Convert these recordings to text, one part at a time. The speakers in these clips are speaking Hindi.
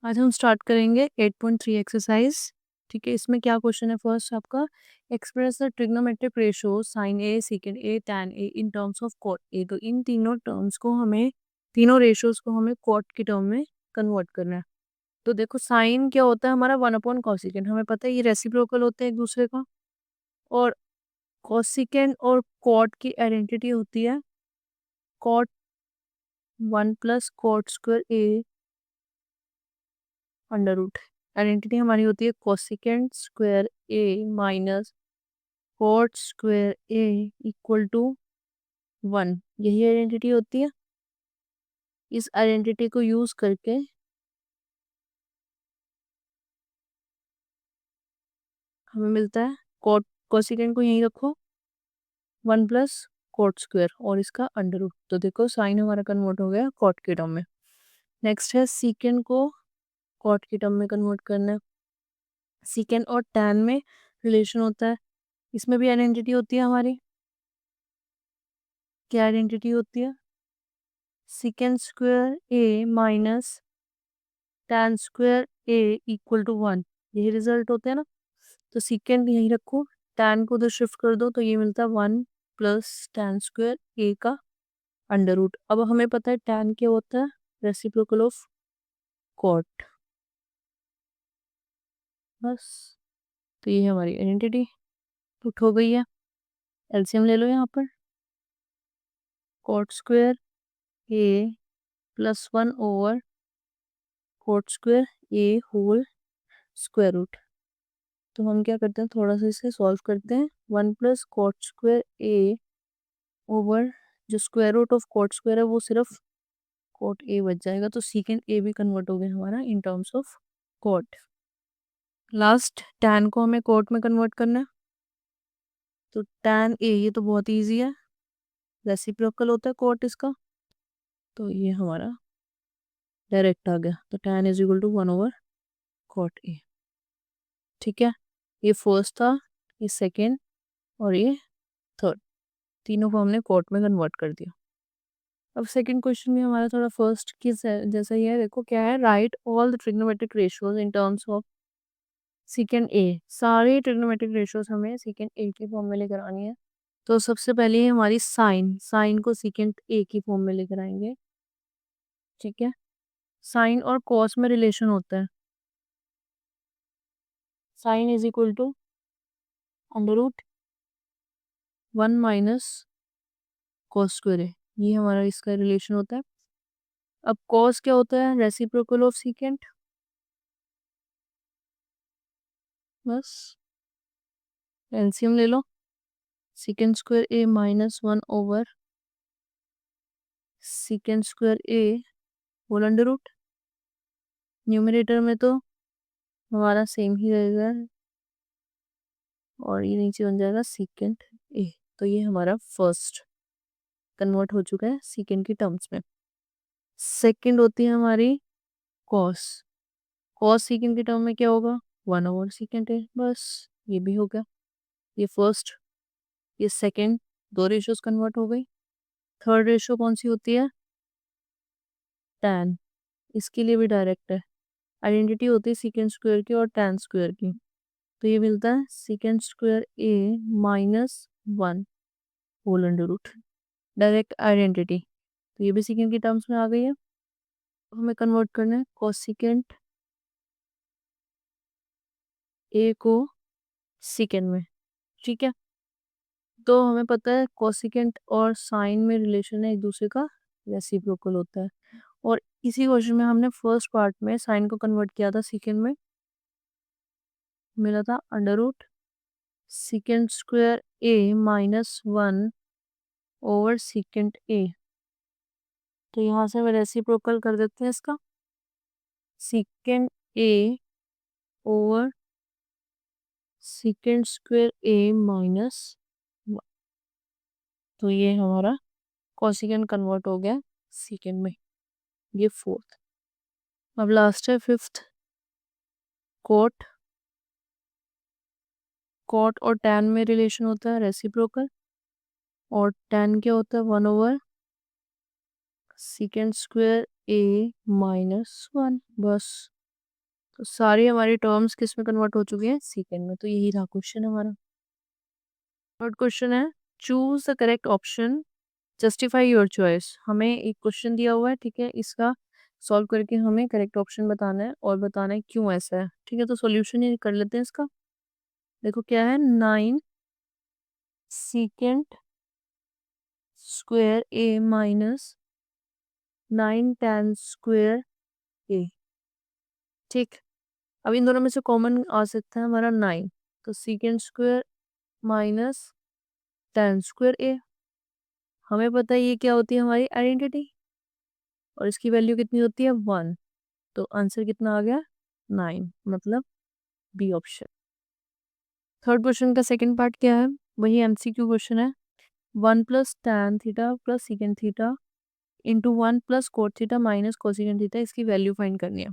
आज हम स्टार्ट करेंगे 8.3 एक्सरसाइज। ठीक है, इसमें क्या क्वेश्चन है फर्स्ट आपका, express the trigonometric ratio sine A secant A tan A in terms of cot A. तो इन तीनों टर्म्स को हमें, तीनों रेशियोज को हमें कॉट की टर्म में कन्वर्ट करना है। तो देखो साइन क्या होता है हमारा 1 अपॉन कॉसिकेंड, हमें पता है ये रेसिप्रोकल होते हैं एक दूसरे का। और कॉसिकेंड और कॉट की आइडेंटिटी होती है cot 1 + cot square A under root. Identity हमारी होती है cosecant square A minus cot square A equal to 1। यही आइडेंटिटी होती है। इस आइडेंटिटी को यूज करके हमें मिलता है कॉट, कोसिकेंड को यहीं रखो 1 + कॉट स्क्वायर और इसका अंडर रूट। तो देखो साइन हमारा कन्वर्ट हो गया कॉट के टर्म में। नेक्स्ट है सीकेंड को कॉट की टर्म में कन्वर्ट करना है। सीकेंड और टैन में रिलेशन होता है, इसमें भी आइडेंटिटी होती है हमारी। क्या आइडेंटिटी होती है? Secant square A minus tan square A equal to 1। यही रिजल्ट होते हैं ना। तो सीकेंड यहीं रखो, टैन को उधर शिफ्ट कर दो तो ये मिलता है 1 + टैन स्क्वायर ए का अंडर रूट। अब हमें पता है टैन क्या होता है, रेसिप्रोकल ऑफ कॉट। बस, तो ये हमारी आइडेंटिटी पुट हो गई है। एलसीएम ले लो यहाँ पर, cot square A +1 cot square A whole square root. तो हम क्या करते हैं, थोड़ा सा इसे सॉल्व करते हैं। 1 + कॉट स्क्वायर ए ओवर जो square root of cot square है वो सिर्फ कॉट ए बच जाएगा। तो सीकेंड ए भी कन्वर्ट हो गया हमारा in terms of cot. Last tan को हमें कॉट में कन्वर्ट करना है। तो टैन ए, ये तो बहुत ईजी है, रेसिप्रोकल होता है कॉट इसका। तो ये हमारा डायरेक्ट आ गया। तो टैन इज इक्वल टू 1/कॉट ए। ठीक है, ये फर्स्ट था, ये सेकेंड और ये थर्ड, तीनों को हमने कॉट में कन्वर्ट कर दिया। अब सेकंड क्वेश्चन भी हमारा थोड़ा फर्स्ट की जैसा ही है। देखो क्या है, write all the trigonometric ratios in terms of secant A. सारे ट्रिग्नोमेट्रिक रेशियोज हमें सीकेंड ए की फॉर्म में लेकर आनी है। तो सबसे पहले है हमारी साइन, साइन को सीकेंड ए की फॉर्म में लेकर आएंगे। ठीक है, साइन और कॉस में रिलेशन होता है, sine is equal to under root 1 - cos square A. ये हमारा इसका रिलेशन होता है। अब कॉस क्या होता है, रेसिप्रोकल ऑफ सीकेंड। बस, एलसीएम ले लो, सीकेंड square A -1 सीकेंड square A whole under root. Numerator में तो हमारा सेम ही रहेगा और ये नीचे बन जाएगा सीकेंड ए। तो ये हमारा फर्स्ट कन्वर्ट हो चुका है सीकेंड की टर्म्स में। सेकंड होती है हमारी कॉस, कॉस सीकेंड की टर्म में क्या होगा, 1/सीकेंड ए। बस, ये भी हो गया। ये फर्स्ट, ये सेकंड, दो रेशियोज कन्वर्ट हो गई। थर्ड रेशियो कौन सी होती है, टैन। इसके लिए भी डायरेक्ट है, आइडेंटिटी होती है सीकेंड स्क्वायर की और टैन स्क्वायर की। तो ये मिलता है secant square A -1 whole under root, direct identity. तो ये भी सीकेंड की टर्म्स में आ गई है। हमें कन्वर्ट करना है कोसिकेंड ए को सीकेंड में। ठीक है, तो हमें पता है कोसिकेंड और साइन में रिलेशन है एक दूसरे का, रेसिप्रोकल होता है। और इसी क्वेश्चन में हमने फर्स्ट पार्ट में साइन को कन्वर्ट किया था सीकेंड में, मिला था under root सीकेंड square A -1 over सीकेंड ए। तो यहाँ से हम रेसिप्रोकल कर देते हैं इसका, सीकेंड ए ओवर सीकेंड स्क्वायर ए -1। तो ये हमारा कोसिकेंड कन्वर्ट हो गया सीकेंड में। ये फोर्थ। अब लास्ट है फिफ्थ, कॉट। कॉट और टैन में रिलेशन होता है रेसिप्रोकल, और टैन क्या होता है, 1/सीकेंड स्क्वायर ए -1। बस, तो सारी हमारी टर्म्स किस में कन्वर्ट हो चुकी हैं, सीकेंड में। तो यही रहा क्वेश्चन हमारा। थर्ड क्वेश्चन है, choose the correct option, justify your choice. हमें एक क्वेश्चन दिया हुआ है, ठीक है, इसका सॉल्व करके हमें करेक्ट ऑप्शन बताना है और बताना है क्यों ऐसा है, ठीक है। तो सॉल्यूशन ये कर लेते हैं इसका। देखो क्या है, 9 secant square A minus 9 tan square ए, ठीक। अब इन दोनों में से कॉमन आ सकता है हमारा 9, तो secant square minus tan square A. हमें पता है ये क्या होती है हमारी आइडेंटिटी, और इसकी वैल्यू कितनी होती है 1। तो आंसर कितना आ गया 9, मतलब बी ऑप्शन। थर्ड क्वेश्चन का सेकंड पार्ट क्या है, वही एमसीक्यू क्वेश्चन है। 1 plus tan theta plus secant theta into 1 plus cot theta minus cosecant theta, इसकी वैल्यू फाइंड करनी है।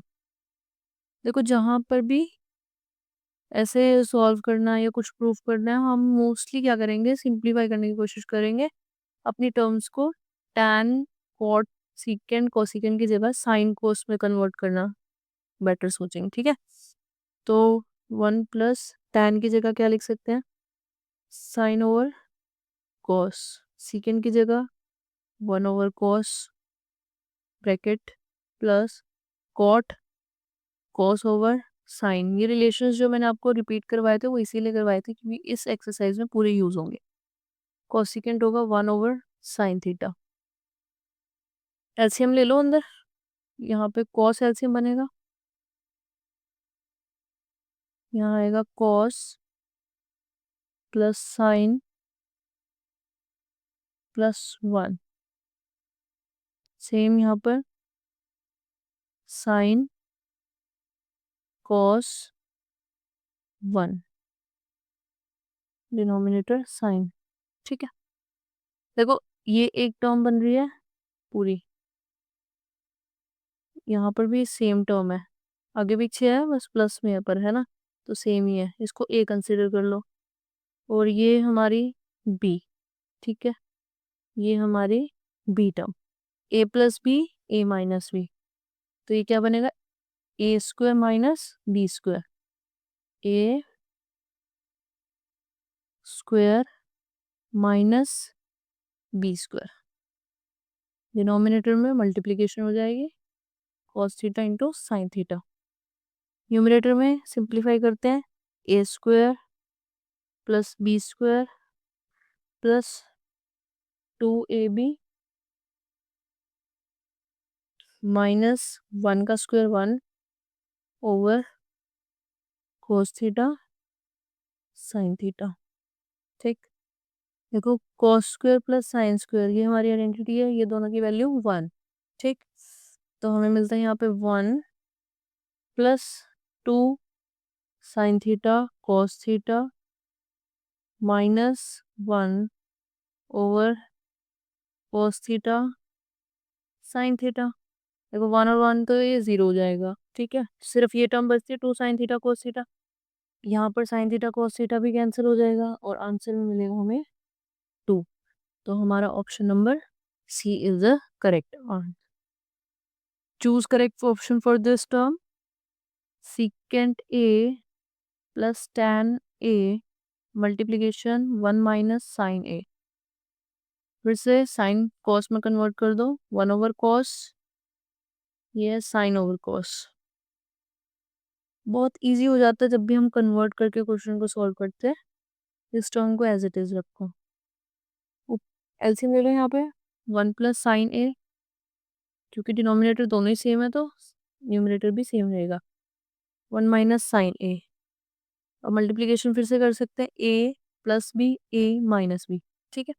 देखो जहां पर भी ऐसे सॉल्व करना है या कुछ प्रूफ करना है, हम मोस्टली क्या करेंगे, सिंप्लीफाई करने की कोशिश करेंगे अपनी टर्म्स को। टैन कॉट सीकेंट कोसिकेंट की जगह साइन कोस में कन्वर्ट करना बेटर सोचेंगे, ठीक है। तो 1 प्लस टैन की जगह क्या लिख सकते हैं, साइन ओवर कॉस। सीकेंड की जगह 1 over cos bracket plus cot cos over sine. ये रिलेशंस जो मैंने आपको रिपीट करवाए थे वो इसीलिए करवाए थे क्योंकि इस एक्सरसाइज में पूरे यूज होंगे। कोसिकेंट होगा 1 ओवर साइन थीटा। एलसीएम ले लो अंदर, यहाँ पे कॉस एलसीएम बनेगा, यहाँ आएगा cos plus sign plus 1, same यहाँ पर साइन कॉस 1, डिनोमिनेटर साइन, ठीक है। देखो ये एक टर्म बन रही है पूरी, यहाँ पर भी सेम टर्म है, आगे पीछे है बस प्लस में है पर, है ना, तो सेम ही है, इसको ए कंसिडर कर लो। और ये हमारी बी, ठीक है, ये हमारी B term, A plus B A minus B, तो ये क्या बनेगा, A square minus B square, A square minus B square, denominator में मल्टीप्लीकेशन हो जाएगी cos theta into sine theta. Numerator में सिंप्लीफाई करते हैं, A square plus B square plus 2ab minus 1 का square 1 over cos theta sine theta, ठीक। देखो cos square plus sine square ये हमारी आइडेंटिटी है, ये दोनों की वैल्यू 1, ठीक। तो हमें मिलता है यहाँ पे 1 plus 2 sine theta cos theta minus 1 over cos theta sine theta. देखो 1 और 1 तो ये 0 हो जाएगा, ठीक है, सिर्फ ये टर्म बचती है 2 साइन थीटा कॉस थीटा, यहाँ पर साइन थीटा कॉस थीटा भी कैंसिल हो जाएगा और आंसर में मिलेगा हमें 2। तो हमारा option number C is the correct answer. Choose correct option for this term, secant A plus tan A multiplication 1 minus sine A. फिर से साइन कॉस में कन्वर्ट कर दो, 1 ओवर कॉस, ये साइन ओवर कॉस। बहुत इजी हो जाता है जब भी हम कन्वर्ट करके क्वेश्चन को सॉल्व करते हैं। इस टर्म को एज इट इज रखो, एलसीएम ले लो यहाँ पे 1 प्लस साइन ए, क्योंकि डिनोमिनेटर दोनों ही सेम है तो न्यूमरेटर भी सेम रहेगा, 1 माइनस साइन ए। और मल्टीप्लीकेशन फिर से कर सकते हैं, A plus B A minus B, ठीक है,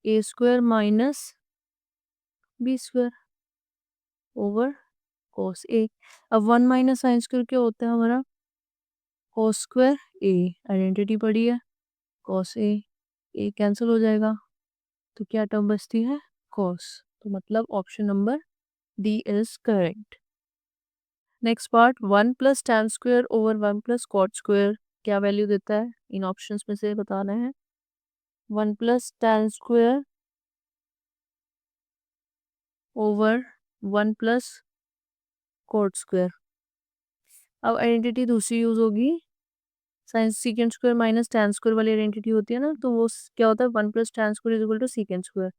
A square minus B square over cos A. अब 1 माइनस साइन स्क्वायर क्या होता है हमारा, कॉस स्क्वायर ए, आइडेंटिटी पड़ी है कॉस ए कैंसिल हो जाएगा, तो क्या टर्म बचती है कॉस। तो मतलब option number D is correct. Next part, 1 plus tan square over 1 plus cot square क्या वैल्यू देता है, इन ऑप्शंस में से बताना है। 1 plus tan square over 1 plus cot square, अब आइडेंटिटी दूसरी यूज होगी, sine secant square minus tan square वाली आइडेंटिटी होती है ना, तो वो क्या होता है, 1 plus tan square is equal to secant square.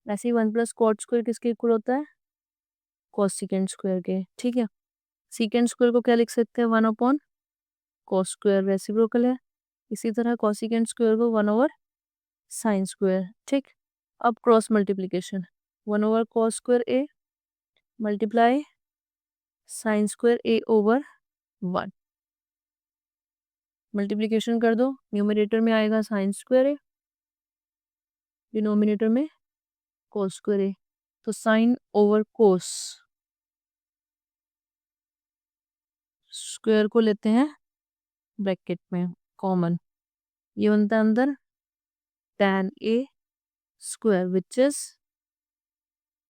ऐसे ही 1 प्लस कॉट स्क्वायर किसके इक्वल होता है, कॉस सीकेंड स्क्वायर के। ठीक है, सीकेंड स्क्वायर को क्या लिख सकते हैं, 1 अपॉन कॉस स्क्वायर, रेसिप्रोकल है। इसी तरह कॉसिकेंड स्क्वायर को 1 ओवर साइन स्क्वायर। ठीक, अब cross multiplication, 1 over cos square A multiply sine square A over 1। Multiplication कर दो, न्यूमरेटर में आएगा साइन स्क्वायर ए, डिनोमिनेटर में कोस स्क्वायर ए, तो साइन ओवर कोस स्क्वायर को लेते हैं ब्रैकेट में कॉमन, ये बनता है अंदर tan a square which is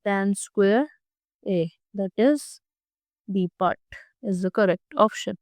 tan square a, that is B part is the correct option.